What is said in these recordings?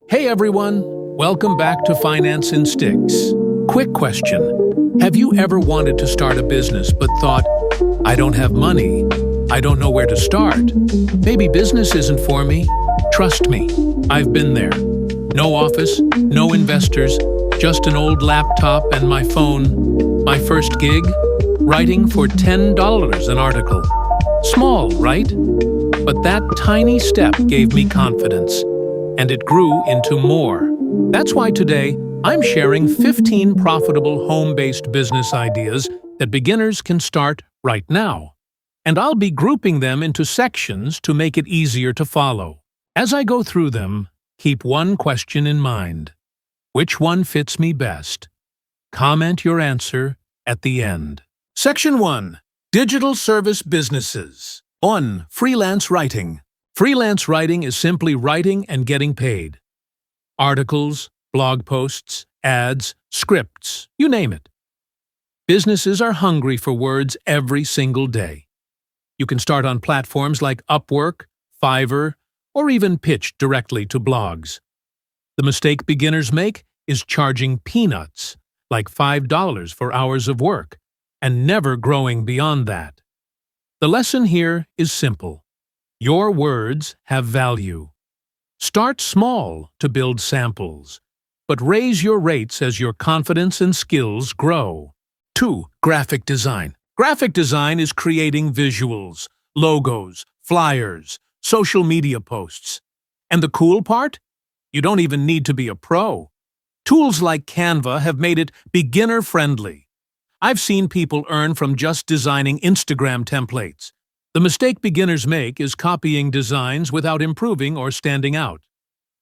Hey everyone, welcome back to Finance in Sticks. Quick question. Have you ever wanted to start a business but thought, I don't have money, I don't know where to start? Maybe business isn't for me? Trust me, I've been there. No office, no investors, just an old laptop and my phone. My first gig? Writing for $10 an article. Small, right? But that tiny step gave me confidence, and it grew into more. That's why today, I'm sharing 15 profitable home-based business ideas that beginners can start right now. And I'll be grouping them into sections to make it easier to follow. As I go through them, keep one question in mind. Which one fits me best? Comment your answer at the end. Section 1. Digital Service Businesses. 1. Freelance Writing. Freelance writing is simply writing and getting paid. Articles, blog posts, ads, scripts, you name it. Businesses are hungry for words every single day. You can start on platforms like Upwork, Fiverr, or even pitch directly to blogs. The mistake beginners make is charging peanuts, like $5 for hours of work, and never growing beyond that. The lesson here is simple. Your words have value. Start small to build samples, but raise your rates as your confidence and skills grow. 2. Graphic design. Graphic design is creating visuals, logos, flyers, social media posts. And the cool part? You don't even need to be a pro. Tools like Canva have made it beginner-friendly. I've seen people earn from just designing Instagram templates. The mistake beginners make is copying designs without improving or standing out.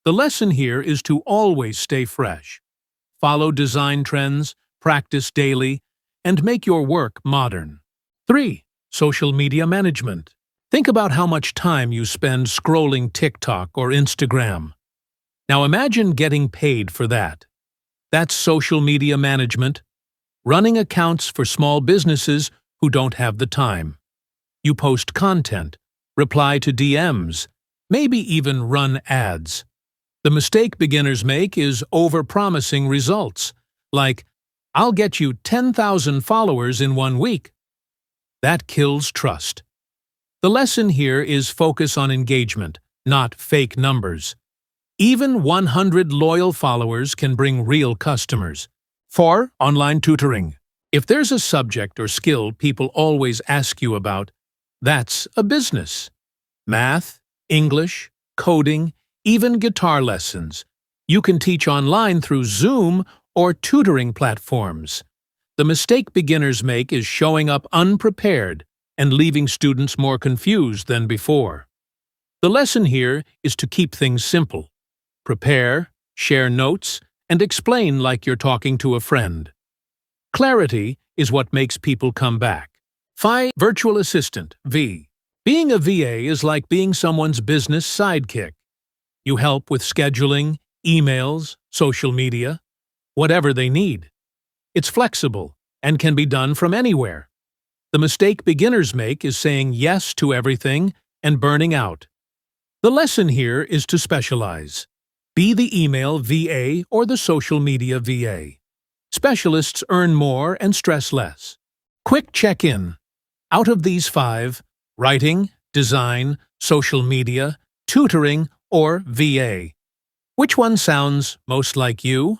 The lesson here is to always stay fresh. Follow design trends, practice daily, and make your work modern. 3. Social media management. Think about how much time you spend scrolling TikTok or Instagram. Now imagine getting paid for that. That's social media management. Running accounts for small businesses who don't have the time. You post content, reply to DMs, maybe even run ads. The mistake beginners make is over-promising results, like, I'll get you 10,000 followers in 1 week. That kills trust. The lesson here is focus on engagement, not fake numbers. Even 100 loyal followers can bring real customers. 4. Online tutoring. If there's a subject or skill people always ask you about, that's a business. Math, English, coding, even guitar lessons. You can teach online through Zoom or tutoring platforms. The mistake beginners make is showing up unprepared and leaving students more confused than before. The lesson here is to keep things simple. Prepare, share notes, and explain like you're talking to a friend. Clarity is what makes people come back. 5. Virtual assistant, V. Being a VA is like being someone's business sidekick. You help with scheduling, emails, social media, whatever they need. It's flexible and can be done from anywhere. The mistake beginners make is saying yes to everything and burning out. The lesson here is to specialize. Be the email VA or the social media VA. Specialists earn more and stress less. Quick check-in. Out of these 5, writing, design, social media, tutoring, or VA, which one sounds most like you?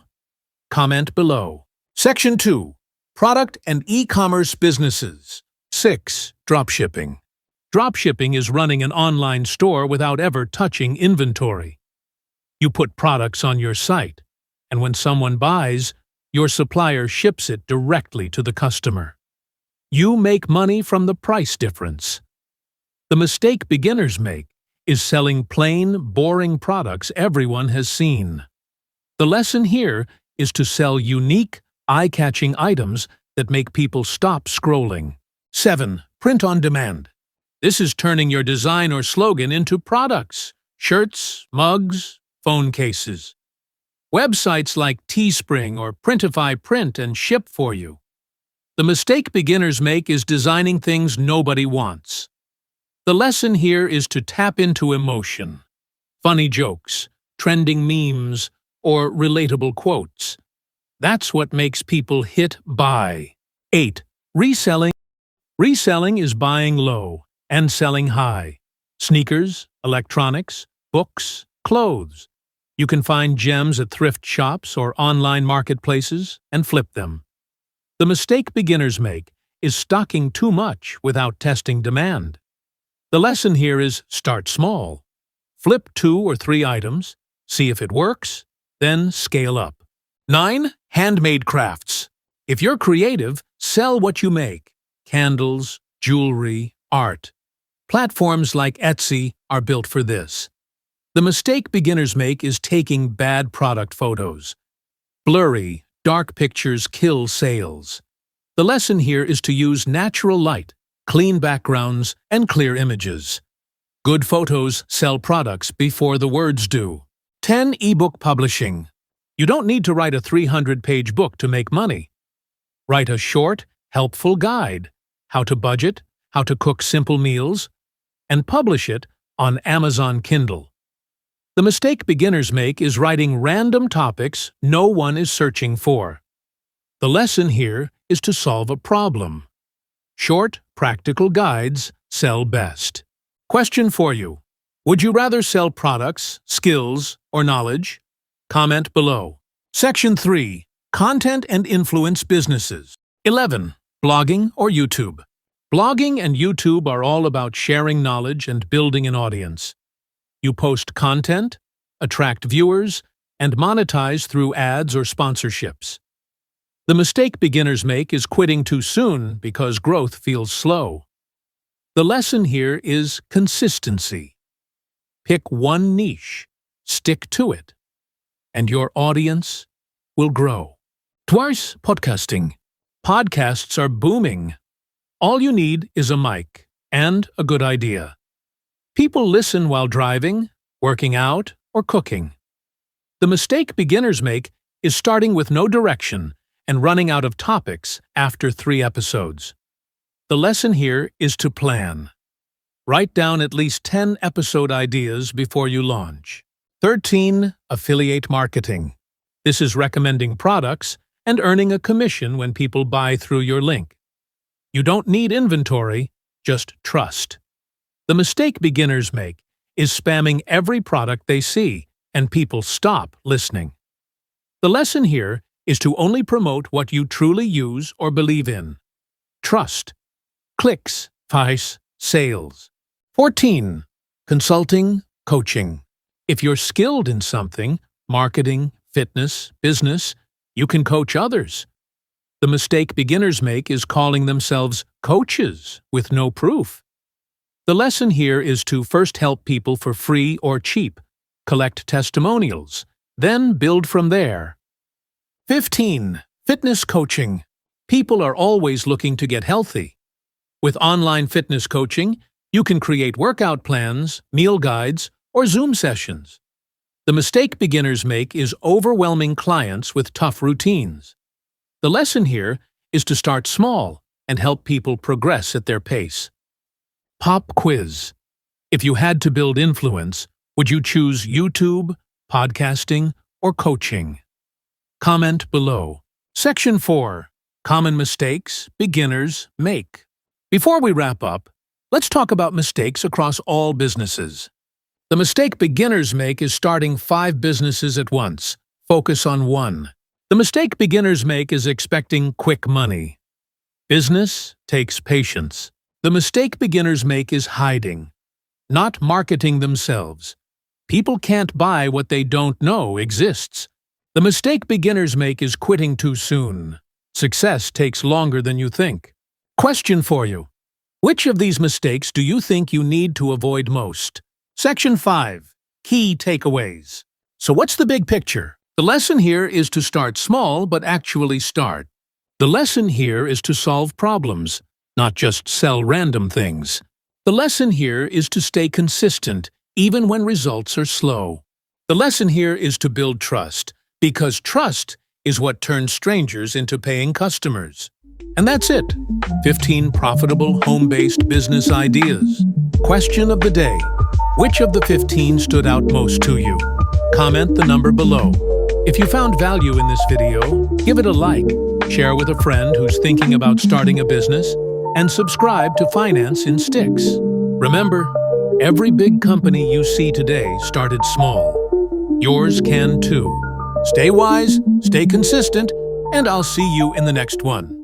Comment below. Section 2. Product and e-commerce businesses. 6. Dropshipping. Dropshipping is running an online store without ever touching inventory. You put products on your site, and when someone buys, your supplier ships it directly to the customer. You make money from the price difference. The mistake beginners make is selling plain, boring products everyone has seen. The lesson here is to sell unique, eye-catching items that make people stop scrolling. 7. Print on demand. This is turning your design or slogan into products. Shirts, mugs, phone cases. Websites like Teespring or Printify print and ship for you. The mistake beginners make is designing things nobody wants. The lesson here is to tap into emotion. Funny jokes, trending memes, or relatable quotes. That's what makes people hit buy. 8. Reselling. Reselling is buying low and selling high. Sneakers, electronics, books, clothes. You can find gems at thrift shops or online marketplaces and flip them. The mistake beginners make is stocking too much without testing demand. The lesson here is start small. Flip 2 or 3 items, see if it works, then scale up. 9. Handmade crafts. If you're creative, sell what you make. Candles, jewelry, art. Platforms like Etsy are built for this. The mistake beginners make is taking bad product photos. Blurry, dark pictures kill sales. The lesson here is to use natural light, clean backgrounds, and clear images. Good photos sell products before the words do. 10. Ebook publishing. You don't need to write a 300-page book to make money. Write a short, helpful guide, how to budget, how to cook simple meals, and publish it on Amazon Kindle. The mistake beginners make is writing random topics no one is searching for. The lesson here is to solve a problem. Short, practical guides sell best. Question for you. Would you rather sell products, skills, or knowledge? Comment below. Section 3. Content and influence businesses. 11. Blogging or YouTube. Blogging and YouTube are all about sharing knowledge and building an audience. You post content, attract viewers, and monetize through ads or sponsorships. The mistake beginners make is quitting too soon because growth feels slow. The lesson here is consistency. Pick one niche, stick to it, and your audience will grow. Twice podcasting. Podcasts are booming. All you need is a mic and a good idea. People listen while driving, working out, or cooking. The mistake beginners make is starting with no direction and running out of topics after 3 episodes. The lesson here is to plan. Write down at least 10 episode ideas before you launch. 13. Affiliate marketing. This is recommending products and earning a commission when people buy through your link. You don't need inventory, just trust. The mistake beginners make is spamming every product they see, and people stop listening. The lesson here is to only promote what you truly use or believe in. Trust. Clicks, price, sales. 14. Consulting, coaching. If you're skilled in something, marketing, fitness, business, you can coach others. The mistake beginners make is calling themselves coaches with no proof. The lesson here is to first help people for free or cheap, collect testimonials, then build from there. 15. Fitness coaching. People are always looking to get healthy. With online fitness coaching, you can create workout plans, meal guides, or Zoom sessions. The mistake beginners make is overwhelming clients with tough routines. The lesson here is to start small and help people progress at their pace. Pop quiz. If you had to build influence, would you choose YouTube, podcasting, or coaching? Comment below. Section 4. Common mistakes beginners make. Before we wrap up, let's talk about mistakes across all businesses. The mistake beginners make is starting 5 businesses at once. Focus on one. The mistake beginners make is expecting quick money. Business takes patience. The mistake beginners make is hiding, not marketing themselves. People can't buy what they don't know exists. The mistake beginners make is quitting too soon. Success takes longer than you think. Question for you. Which of these mistakes do you think you need to avoid most? Section 5. Key takeaways. So what's the big picture? The lesson here is to start small but actually start. The lesson here is to solve problems, not just sell random things. The lesson here is to stay consistent even when results are slow. The lesson here is to build trust, because trust is what turns strangers into paying customers. And that's it. 15 profitable home-based business ideas. Question of the day. Which of the 15 stood out most to you? Comment the number below. If you found value in this video, give it a like, share with a friend who's thinking about starting a business, and subscribe to Finance in Sticks. Remember, every big company you see today started small. Yours can too. Stay wise, stay consistent, and I'll see you in the next one.